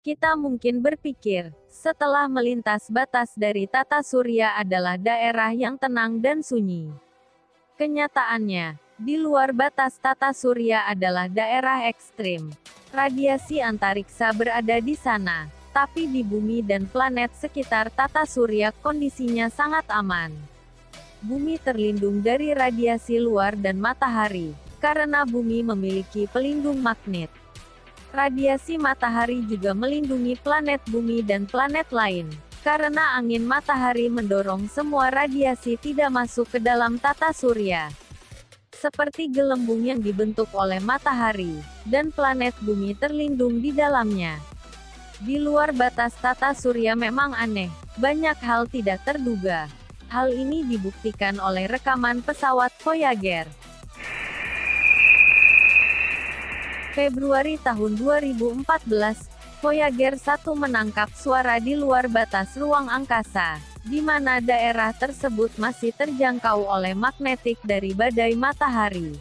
Kita mungkin berpikir, setelah melintas batas dari tata surya adalah daerah yang tenang dan sunyi. Kenyataannya, di luar batas tata surya adalah daerah ekstrim. Radiasi antariksa berada di sana, tapi di bumi dan planet sekitar tata surya kondisinya sangat aman. Bumi terlindung dari radiasi luar dan matahari, karena bumi memiliki pelindung magnet. Radiasi matahari juga melindungi planet bumi dan planet lain, karena angin matahari mendorong semua radiasi tidak masuk ke dalam tata surya. Seperti gelembung yang dibentuk oleh matahari, dan planet bumi terlindung di dalamnya. Di luar batas tata surya memang aneh, banyak hal tidak terduga. Hal ini dibuktikan oleh rekaman pesawat Voyager. Februari tahun 2014, Voyager 1 menangkap suara di luar batas ruang angkasa, di mana daerah tersebut masih terjangkau oleh magnetik dari badai matahari.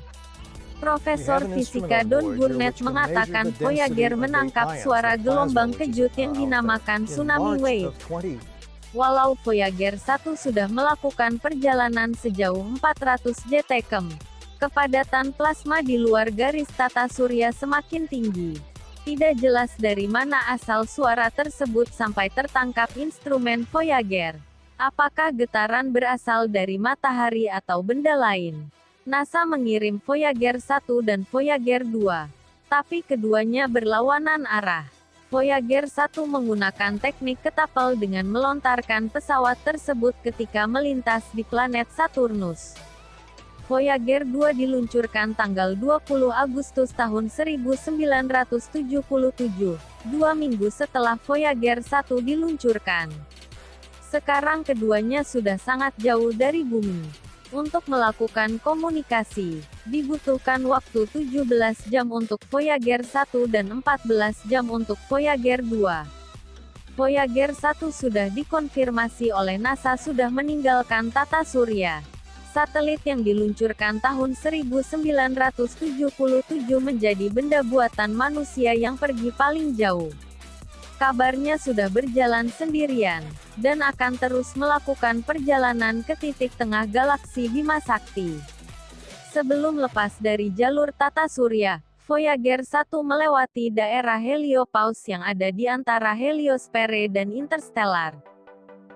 Profesor fisika Don Burnett mengatakan Voyager menangkap suara gelombang kejut yang dinamakan tsunami wave. Walau Voyager 1 sudah melakukan perjalanan sejauh 400 JT/km, kepadatan plasma di luar garis tata surya semakin tinggi. Tidak jelas dari mana asal suara tersebut sampai tertangkap instrumen Voyager. Apakah getaran berasal dari matahari atau benda lain? NASA mengirim Voyager 1 dan Voyager 2, tapi keduanya berlawanan arah. Voyager 1 menggunakan teknik ketapel dengan melontarkan pesawat tersebut ketika melintas di planet Saturnus. Voyager 2 diluncurkan tanggal 20 Agustus tahun 1977, 2 minggu setelah Voyager 1 diluncurkan. Sekarang keduanya sudah sangat jauh dari bumi. Untuk melakukan komunikasi, dibutuhkan waktu 17 jam untuk Voyager 1 dan 14 jam untuk Voyager 2. Voyager 1 sudah dikonfirmasi oleh NASA sudah meninggalkan tata surya. Satelit yang diluncurkan tahun 1977 menjadi benda buatan manusia yang pergi paling jauh. Kabarnya sudah berjalan sendirian, dan akan terus melakukan perjalanan ke titik tengah galaksi Bima Sakti. Sebelum lepas dari jalur tata surya, Voyager 1 melewati daerah heliopause yang ada di antara heliosfere dan interstellar.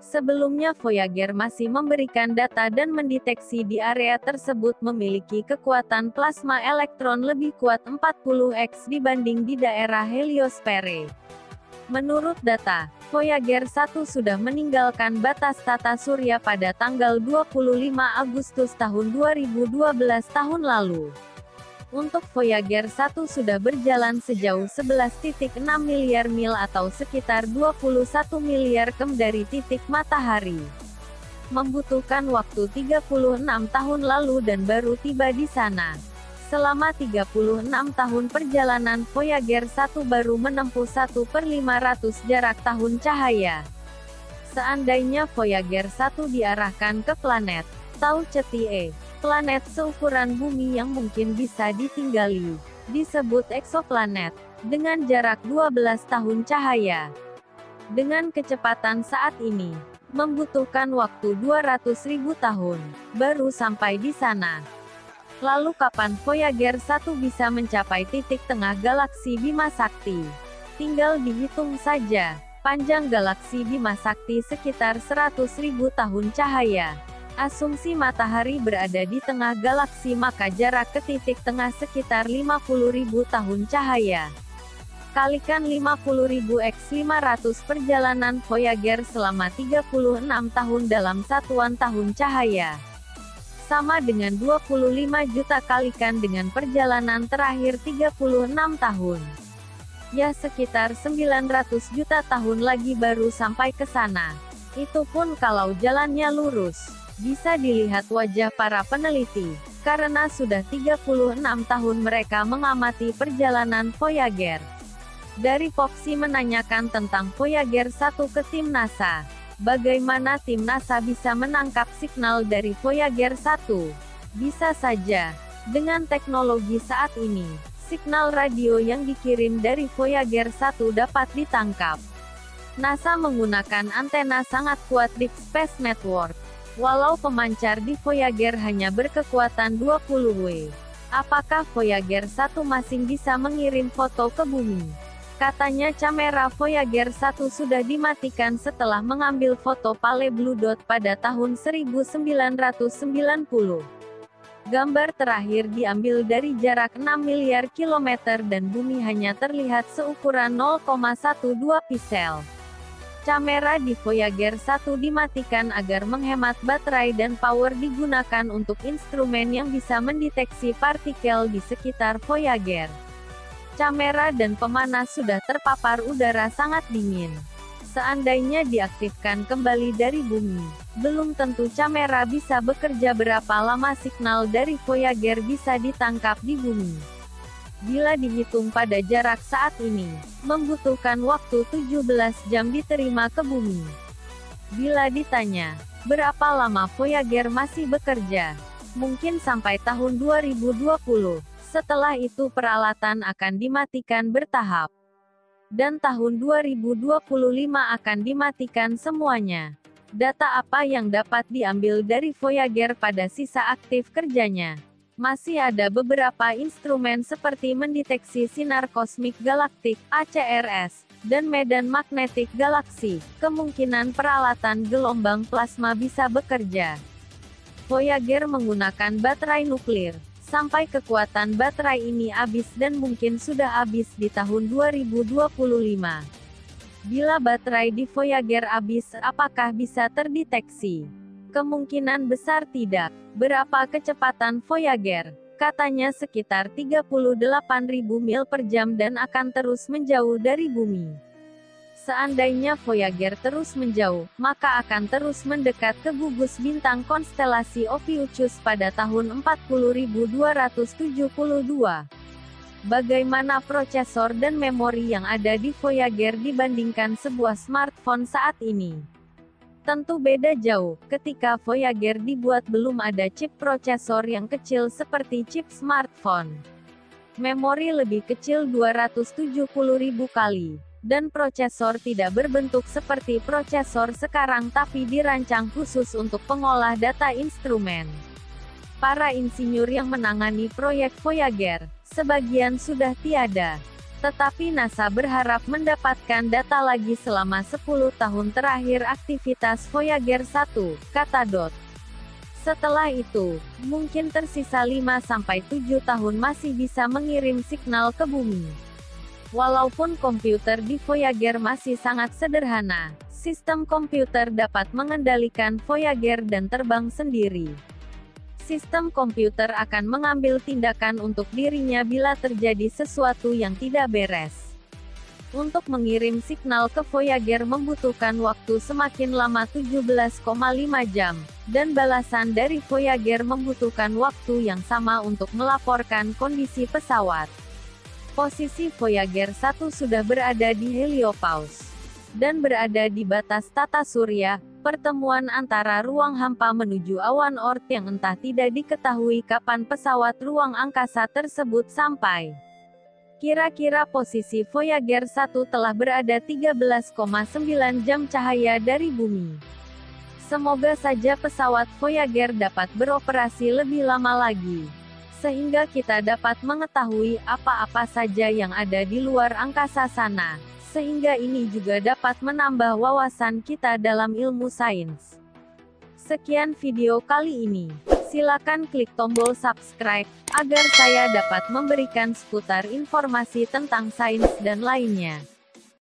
Sebelumnya Voyager masih memberikan data dan mendeteksi di area tersebut memiliki kekuatan plasma elektron lebih kuat 40x dibanding di daerah heliosfere. Menurut data, Voyager 1 sudah meninggalkan batas tata surya pada tanggal 25 Agustus tahun 2012 tahun lalu. Untuk Voyager 1 sudah berjalan sejauh 11,6 miliar mil atau sekitar 21 miliar km dari titik matahari. Membutuhkan waktu 36 tahun lalu dan baru tiba di sana. Selama 36 tahun perjalanan Voyager 1 baru menempuh 1/500 jarak tahun cahaya. Seandainya Voyager 1 diarahkan ke planet Tau Ceti, planet seukuran bumi yang mungkin bisa ditinggali, disebut eksoplanet, dengan jarak 12 tahun cahaya. Dengan kecepatan saat ini, membutuhkan waktu 200.000 tahun, baru sampai di sana. Lalu kapan Voyager 1 bisa mencapai titik tengah galaksi Bima Sakti? Tinggal dihitung saja, panjang galaksi Bima Sakti sekitar 100.000 tahun cahaya. Asumsi matahari berada di tengah galaksi maka jarak ke titik tengah sekitar 50.000 tahun cahaya. Kalikan 50.000 x 500 perjalanan Voyager selama 36 tahun dalam satuan tahun cahaya. Sama dengan 25 juta kalikan dengan perjalanan terakhir 36 tahun. Ya sekitar 900 juta tahun lagi baru sampai ke sana. Itu pun kalau jalannya lurus. Bisa dilihat wajah para peneliti, karena sudah 36 tahun mereka mengamati perjalanan Voyager. Dari Foxy menanyakan tentang Voyager 1 ke tim NASA. Bagaimana tim NASA bisa menangkap signal dari Voyager 1? Bisa saja. Dengan teknologi saat ini, signal radio yang dikirim dari Voyager 1 dapat ditangkap. NASA menggunakan antena sangat kuat Deep Space Network. Walau pemancar di Voyager hanya berkekuatan 20 W. Apakah Voyager 1 masih bisa mengirim foto ke bumi? Katanya kamera Voyager 1 sudah dimatikan setelah mengambil foto Pale Blue Dot pada tahun 1990. Gambar terakhir diambil dari jarak 6 miliar kilometer dan bumi hanya terlihat seukuran 0,12 piksel. Kamera di Voyager 1 dimatikan agar menghemat baterai dan power digunakan untuk instrumen yang bisa mendeteksi partikel di sekitar Voyager. Kamera dan pemanas sudah terpapar udara sangat dingin. Seandainya diaktifkan kembali dari bumi, belum tentu kamera bisa bekerja. Berapa lama signal dari Voyager bisa ditangkap di bumi? Bila dihitung pada jarak saat ini, membutuhkan waktu 17 jam diterima ke bumi. Bila ditanya, berapa lama Voyager masih bekerja? Mungkin sampai tahun 2020. Setelah itu peralatan akan dimatikan bertahap. Dan tahun 2025 akan dimatikan semuanya. Data apa yang dapat diambil dari Voyager pada sisa aktif kerjanya? Masih ada beberapa instrumen seperti mendeteksi sinar kosmik galaktik, ACRS, dan medan magnetik galaksi. Kemungkinan peralatan gelombang plasma bisa bekerja. Voyager menggunakan baterai nuklir. Sampai kekuatan baterai ini habis dan mungkin sudah habis di tahun 2025. Bila baterai di Voyager habis, apakah bisa terdeteksi? Kemungkinan besar tidak. Berapa kecepatan Voyager? Katanya sekitar 38.000 mil per jam dan akan terus menjauh dari bumi. Seandainya Voyager terus menjauh, maka akan terus mendekat ke gugus bintang konstelasi Ophiuchus pada tahun 40.272. Bagaimana prosesor dan memori yang ada di Voyager dibandingkan sebuah smartphone saat ini? Tentu beda jauh. Ketika Voyager dibuat belum ada chip prosesor yang kecil seperti chip smartphone. Memori lebih kecil 270.000 kali. Dan prosesor tidak berbentuk seperti prosesor sekarang tapi dirancang khusus untuk pengolah data instrumen. Para insinyur yang menangani proyek Voyager, sebagian sudah tiada. Tetapi NASA berharap mendapatkan data lagi selama 10 tahun terakhir aktivitas Voyager 1, kata Dot. Setelah itu, mungkin tersisa 5-7 tahun masih bisa mengirim signal ke bumi. Walaupun komputer di Voyager masih sangat sederhana, sistem komputer dapat mengendalikan Voyager dan terbang sendiri. Sistem komputer akan mengambil tindakan untuk dirinya bila terjadi sesuatu yang tidak beres. Untuk mengirim signal ke Voyager membutuhkan waktu semakin lama 17,5 jam, dan balasan dari Voyager membutuhkan waktu yang sama untuk melaporkan kondisi pesawat. Posisi Voyager 1 sudah berada di heliopause, dan berada di batas tata surya. Pertemuan antara ruang hampa menuju awan Oort yang entah tidak diketahui kapan pesawat ruang angkasa tersebut sampai. Kira-kira posisi Voyager 1 telah berada 13,9 jam cahaya dari bumi. Semoga saja pesawat Voyager dapat beroperasi lebih lama lagi, sehingga kita dapat mengetahui apa-apa saja yang ada di luar angkasa sana. Sehingga ini juga dapat menambah wawasan kita dalam ilmu sains. Sekian video kali ini. Silakan klik tombol subscribe, agar saya dapat memberikan seputar informasi tentang sains dan lainnya.